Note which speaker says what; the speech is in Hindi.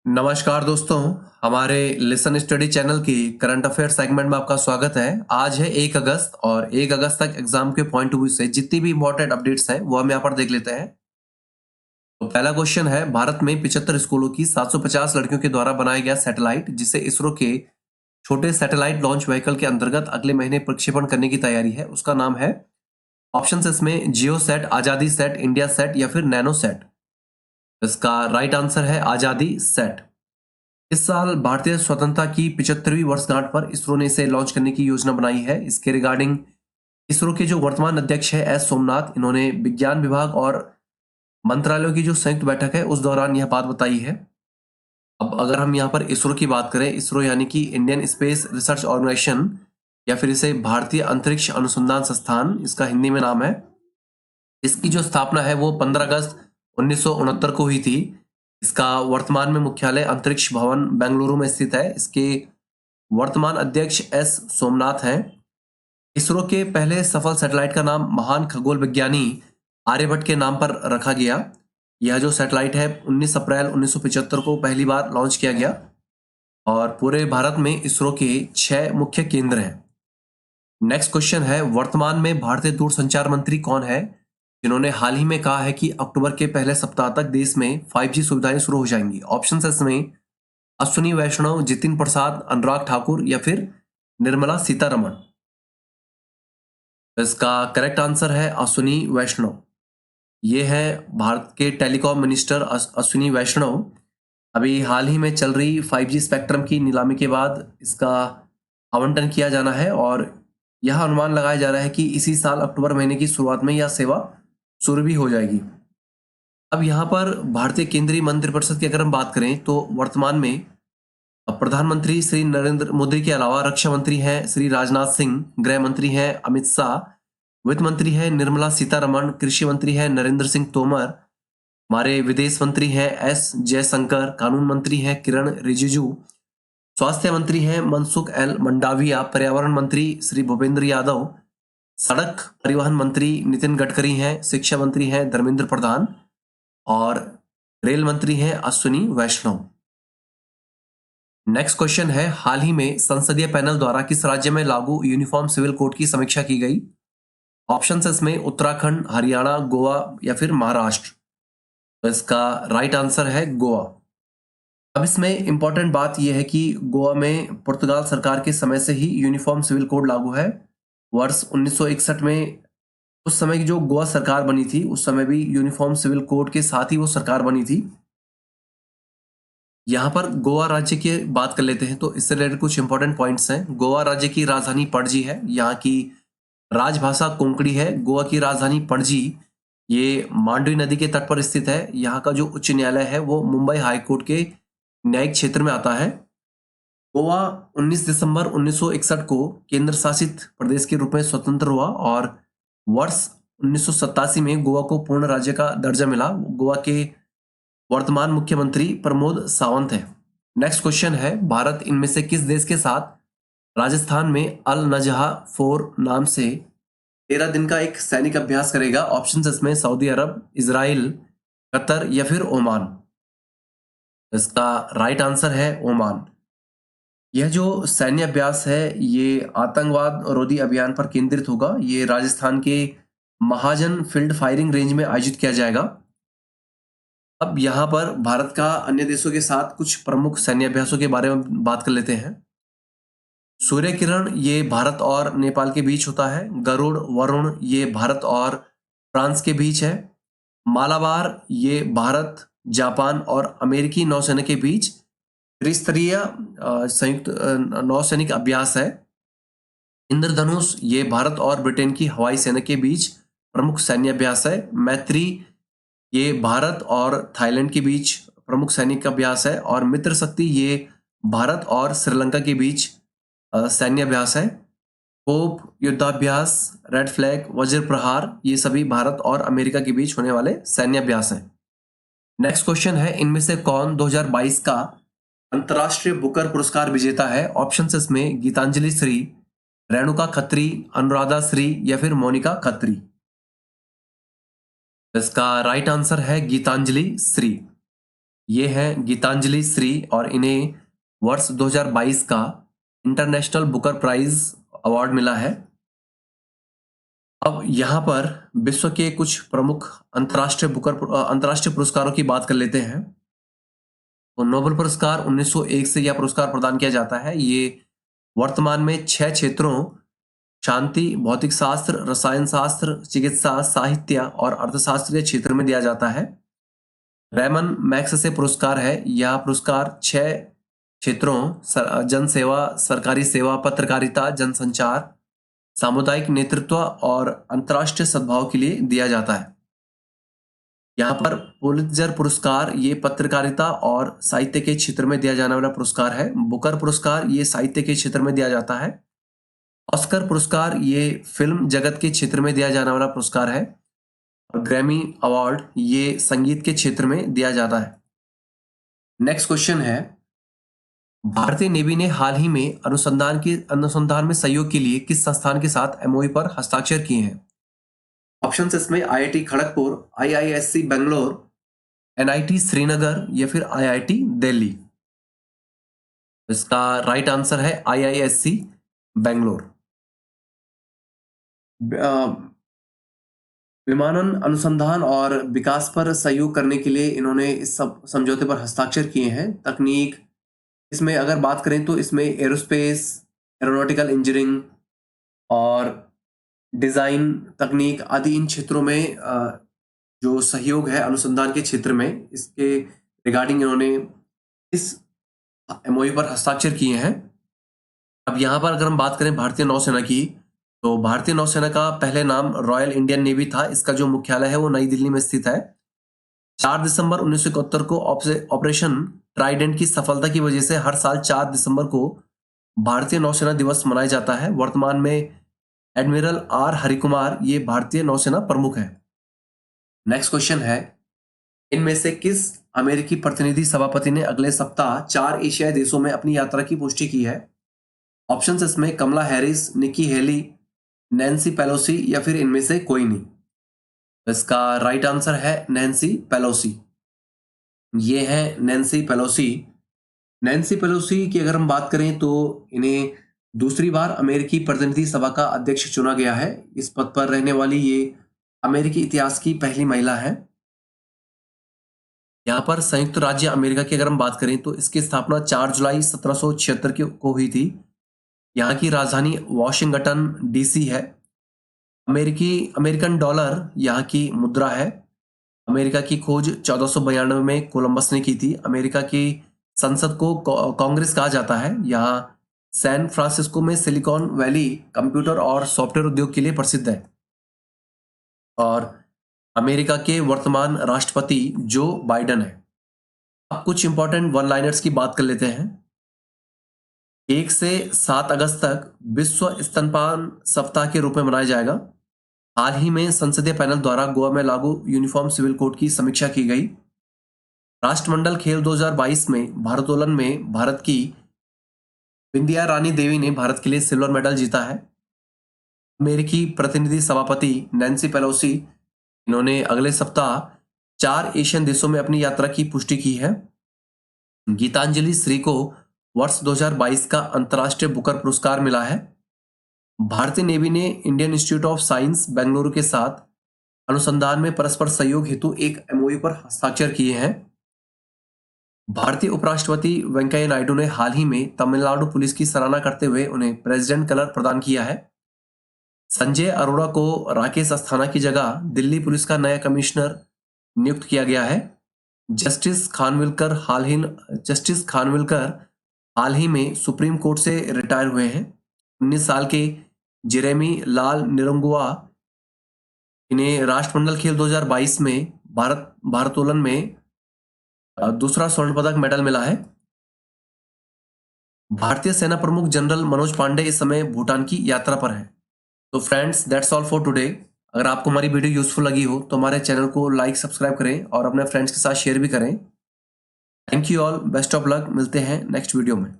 Speaker 1: नमस्कार दोस्तों, हमारे लिसन स्टडी चैनल की करंट अफेयर सेगमेंट में आपका स्वागत है। आज है 1 अगस्त और 1 अगस्त तक एग्जाम के पॉइंट ऑफ व्यू से जितनी भी इंपॉर्टेंट अपडेट्स हैं वो हम यहाँ पर देख लेते हैं। तो पहला क्वेश्चन है, भारत में 75 स्कूलों की 750 लड़कियों के द्वारा बनाया गया सैटेलाइट जिसे इसरो के छोटे सैटेलाइट लॉन्च व्हीकल के अंतर्गत अगले महीने प्रक्षेपण करने की तैयारी है, उसका नाम है। ऑप्शन इसमें जियो सेट, आजादी सेट, इंडिया सेट या फिर नैनो सेट। इसका राइट आंसर है आजादी सेट। इस साल भारतीय स्वतंत्रता की 75वीं वर्षगांठ पर इसरो ने इसे लॉन्च करने की योजना बनाई है। इसके रिगार्डिंग इसरो के जो वर्तमान अध्यक्ष है एस सोमनाथ, इन्होंने विज्ञान विभाग और मंत्रालयों की जो संयुक्त बैठक है उस दौरान यह बात बताई है। अब अगर हम यहाँ पर इसरो की बात करें, इसरो यानी कि इंडियन स्पेस रिसर्च ऑर्गेनाइजेशन या फिर इसे भारतीय अंतरिक्ष अनुसंधान संस्थान इसका हिंदी में नाम है। इसकी जो स्थापना है वो 15 अगस्त 1969 को हुई थी। इसका वर्तमान में मुख्यालय अंतरिक्ष भवन बेंगलुरु में स्थित है। इसके वर्तमान अध्यक्ष एस सोमनाथ हैं। इसरो के पहले सफल सैटेलाइट का नाम महान खगोल विज्ञानी आर्यभट्ट के नाम पर रखा गया। यह जो सैटेलाइट है 19 अप्रैल 1975 को पहली बार लॉन्च किया गया और पूरे भारत में इसरो के 6 मुख्य केंद्र हैं। नेक्स्ट क्वेश्चन है, वर्तमान में भारतीय दूरसंचार मंत्री कौन है जिन्होंने हाल ही में कहा है कि अक्टूबर के पहले सप्ताह तक देश में 5G सुविधाएं शुरू हो जाएंगी। ऑप्शन है इसमें अश्विनी वैष्णव, जितिन प्रसाद, अनुराग ठाकुर या फिर निर्मला सीतारमण। इसका करेक्ट आंसर है अश्विनी वैष्णव। ये है भारत के टेलीकॉम मिनिस्टर अश्विनी वैष्णव। अभी हाल ही में चल रही 5G स्पेक्ट्रम की नीलामी के बाद इसका आवंटन किया जाना है और यह अनुमान लगाया जा रहा है कि इसी साल अक्टूबर महीने की शुरुआत में यह सेवा शुरू भी हो जाएगी। अब यहाँ पर भारतीय केंद्रीय मंत्रिपरिषद की अगर हम बात करें तो वर्तमान में प्रधानमंत्री श्री नरेंद्र मोदी के अलावा रक्षा मंत्री हैं श्री राजनाथ सिंह, गृह मंत्री हैं अमित शाह, वित्त मंत्री हैं निर्मला सीतारमण, कृषि मंत्री हैं नरेंद्र सिंह तोमर, हमारे विदेश मंत्री हैं एस जयशंकर, कानून मंत्री हैं किरण रिजिजू, स्वास्थ्य मंत्री हैं मनसुख एल मंडाविया, पर्यावरण मंत्री श्री भूपेंद्र यादव, सड़क परिवहन मंत्री नितिन गडकरी हैं, शिक्षा मंत्री हैं धर्मेंद्र प्रधान और रेल मंत्री हैं अश्विनी वैष्णव। नेक्स्ट क्वेश्चन है, हाल ही में संसदीय पैनल द्वारा किस राज्य में लागू यूनिफॉर्म सिविल कोड की समीक्षा की गई? ऑप्शन इसमें उत्तराखंड, हरियाणा, गोवा या फिर महाराष्ट्र। तो इसका राइट आंसर है गोवा। अब इसमें इंपॉर्टेंट बात यह है कि गोवा में पुर्तगाल सरकार के समय से ही यूनिफॉर्म सिविल कोड लागू है। वर्ष 1961 में उस समय की जो गोवा सरकार बनी थी उस समय भी यूनिफॉर्म सिविल कोड के साथ ही वो सरकार बनी थी। यहाँ पर गोवा राज्य की बात कर लेते हैं तो इससे रिलेटेड कुछ इंपॉर्टेंट पॉइंट्स हैं। गोवा राज्य की राजधानी पणजी है, यहाँ की राजभाषा कोंकणी है। गोवा की राजधानी पणजी ये मांडवी नदी के तट पर स्थित है। यहाँ का जो उच्च न्यायालय है वो मुंबई हाईकोर्ट के न्यायिक क्षेत्र में आता है। गोवा 19 दिसंबर 1961 को केंद्र शासित प्रदेश के रूप में स्वतंत्र हुआ और वर्ष 1987 में गोवा को पूर्ण राज्य का दर्जा मिला। गोवा के वर्तमान मुख्यमंत्री प्रमोद सावंत है। नेक्स्ट क्वेश्चन है, भारत इनमें से किस देश के साथ राजस्थान में अल नजहा 4 नाम से 13 दिन का एक सैनिक अभ्यास करेगा? ऑप्शन इसमें सऊदी अरब, इजराइल, कतर या फिर ओमान। इसका राइट आंसर है ओमान। यह जो सैन्य अभ्यास है ये आतंकवाद रोधी अभियान पर केंद्रित होगा। ये राजस्थान के महाजन फील्ड फायरिंग रेंज में आयोजित किया जाएगा। अब यहाँ पर भारत का अन्य देशों के साथ कुछ प्रमुख सैन्य अभ्यासों के बारे में बात कर लेते हैं। सूर्य किरण ये भारत और नेपाल के बीच होता है। गरुड़ वरुण ये भारत और फ्रांस के बीच है। मालाबार ये भारत, जापान और अमेरिकी नौसेना के बीच त्रिस्तरीय संयुक्त नौसैनिक अभ्यास है। इंद्रधनुष ये भारत और ब्रिटेन की हवाई सेना के बीच प्रमुख सैन्य अभ्यास है। मैत्री ये भारत और थाईलैंड के बीच प्रमुख सैनिक अभ्यास है और मित्र शक्ति ये भारत और श्रीलंका के बीच सैन्य अभ्यास है। कोप युद्धाभ्यास, रेड फ्लैग, वज्र प्रहार ये सभी भारत और अमेरिका के बीच होने वाले सैन्य अभ्यास हैं। नेक्स्ट क्वेश्चन है, इनमें से कौन 2022 का अंतरराष्ट्रीय बुकर पुरस्कार विजेता है? ऑप्शन इसमें गीतांजलि श्री, रेणुका खत्री, अनुराधा श्री या फिर मोनिका खत्री। इसका राइट आंसर है गीतांजलि श्री। ये हैं गीतांजलि श्री और इन्हें वर्ष 2022 का इंटरनेशनल बुकर प्राइज अवार्ड मिला है। अब यहाँ पर विश्व के कुछ प्रमुख अंतर्राष्ट्रीय पुरस्कारों की बात कर लेते हैं। तो नोबेल पुरस्कार 1901 से यह पुरस्कार प्रदान किया जाता है। ये वर्तमान में 6 क्षेत्रों शांति, भौतिक शास्त्र, रसायन शास्त्र, चिकित्सा, साहित्य और अर्थशास्त्र के क्षेत्र में दिया जाता है। रेमन मैग्सेसे पुरस्कार है। यह पुरस्कार 6 क्षेत्रों जन सेवा, सरकारी सेवा, पत्रकारिता, जनसंचार, सामुदायिक नेतृत्व और अंतर्राष्ट्रीय सद्भाव के लिए दिया जाता है। यहाँ पर पुलित्जर पुरस्कार ये पत्रकारिता और साहित्य के क्षेत्र में दिया जाने वाला पुरस्कार है। बुकर पुरस्कार ये साहित्य के क्षेत्र में दिया जाता है। ऑस्कर पुरस्कार ये फिल्म जगत के क्षेत्र में दिया जाने वाला पुरस्कार है। और ग्रैमी अवार्ड ये संगीत के क्षेत्र में दिया जाता है। नेक्स्ट क्वेश्चन है, भारतीय नेवी ने हाल ही में अनुसंधान में सहयोग के लिए किस संस्थान के साथ एमओयू पर हस्ताक्षर किए हैं? ऑप्शंस इसमें IIT Kharagpur, IISc Bangalore, NIT Srinagar या फिर आईआईटी दिल्ली। इसका राइट आंसर है आईआईएससी बेंगलोर। विमानन अनुसंधान और विकास पर सहयोग करने के लिए इन्होंने इस सब समझौते पर हस्ताक्षर किए हैं। तकनीक इसमें अगर बात करें तो इसमें एरोस्पेस, एरोनॉटिकल इंजीनियरिंग और डिजाइन तकनीक आदि इन क्षेत्रों में जो सहयोग है अनुसंधान के क्षेत्र में, इसके रिगार्डिंग इन्होंने इस एमओयू पर हस्ताक्षर किए हैं। अब यहाँ पर अगर हम बात करें भारतीय नौसेना की, तो भारतीय नौसेना का पहले नाम रॉयल इंडियन नेवी था। इसका जो मुख्यालय है वो नई दिल्ली में स्थित है। 4 दिसंबर 1971 को ऑपरेशन ट्राइडेंट की सफलता की वजह से हर साल 4 दिसंबर को भारतीय नौसेना दिवस मनाया जाता है। वर्तमान में एडमिरल आर हरिकुमार ये भारतीय नौसेना प्रमुख है। नेक्स्ट क्वेश्चन है, इनमें से किस अमेरिकी प्रतिनिधि सभापति ने अगले सप्ताह 4 एशियाई देशों में अपनी यात्रा की पुष्टि की है? ऑप्शंस इसमें Kamala Harris, Nikki Haley, Nancy Pelosi या फिर इनमें से कोई नहीं। इसका राइट आंसर है नैन्सी पेलोसी। ये है नैन्सी पेलोसी। नैन्सी पेलोसी की अगर हम बात करें तो इन्हें दूसरी बार अमेरिकी प्रतिनिधि सभा का अध्यक्ष चुना गया है। इस पद पर रहने वाली ये अमेरिकी इतिहास की पहली महिला है। यहाँ पर संयुक्त राज्य अमेरिका की अगर हम बात करें तो इसकी स्थापना 4 जुलाई 1776 को हुई थी। यहाँ की राजधानी वॉशिंगटन डीसी है। अमेरिकन डॉलर यहाँ की मुद्रा है। अमेरिका की खोज 1492 में कोलंबस ने की थी। अमेरिका की संसद को कांग्रेस कहा जाता है। यहाँ सैन फ्रांसिस्को में सिलिकॉन वैली कंप्यूटर और सॉफ्टवेयर उद्योग के लिए प्रसिद्ध है। और अमेरिका के वर्तमान राष्ट्रपति जो बाइडेन है। अब कुछ इंपॉर्टेंट वन लाइनर्स की बात कर लेते हैं। 1 से 7 अगस्त तक विश्व स्तनपान सप्ताह के रूप में मनाया जाएगा। हाल ही में संसदीय पैनल द्वारा गोवा में लागू यूनिफॉर्म सिविल कोड की समीक्षा की गई। राष्ट्रमंडल खेल 2022 में भारोत्तोलन में भारत की विंध्या रानी देवी ने भारत के लिए सिल्वर मेडल जीता है। अमेरिकी प्रतिनिधि सभापति नैन्सी पेलोसी इन्होंने अगले सप्ताह 4 एशियन देशों में अपनी यात्रा की पुष्टि की है। गीतांजलि श्री को वर्ष 2022 का अंतर्राष्ट्रीय बुकर पुरस्कार मिला है। भारतीय नेवी ने Indian institute of science Bengaluru के साथ अनुसंधान में परस्पर सहयोग हेतु एक एमओयू पर हस्ताक्षर किए हैं। भारतीय उपराष्ट्रपति वेंकैया नायडू ने हाल ही में तमिलनाडु पुलिस की सराहना करते हुए उन्हें प्रेसिडेंट कलर प्रदान किया है। संजय अरोड़ा को राकेश अस्थाना की जगह दिल्ली पुलिस का नया कमिश्नर नियुक्त किया गया है। जस्टिस खानविलकर हाल ही में सुप्रीम कोर्ट से रिटायर हुए हैं। 19 साल के जेरेमी लाल निरंगुआ इन्हें राष्ट्रमंडल खेल 2022 में भारोत्तोलन में दूसरा स्वर्ण पदक मेडल मिला है। भारतीय सेना प्रमुख जनरल मनोज पांडे इस समय भूटान की यात्रा पर है। तो friends, that's all for today. अगर आपको हमारी वीडियो यूजफुल लगी हो तो हमारे चैनल को लाइक, सब्सक्राइब करें और अपने फ्रेंड्स के साथ शेयर भी करें। Thank you all, best of luck. मिलते हैं नेक्स्ट वीडियो में।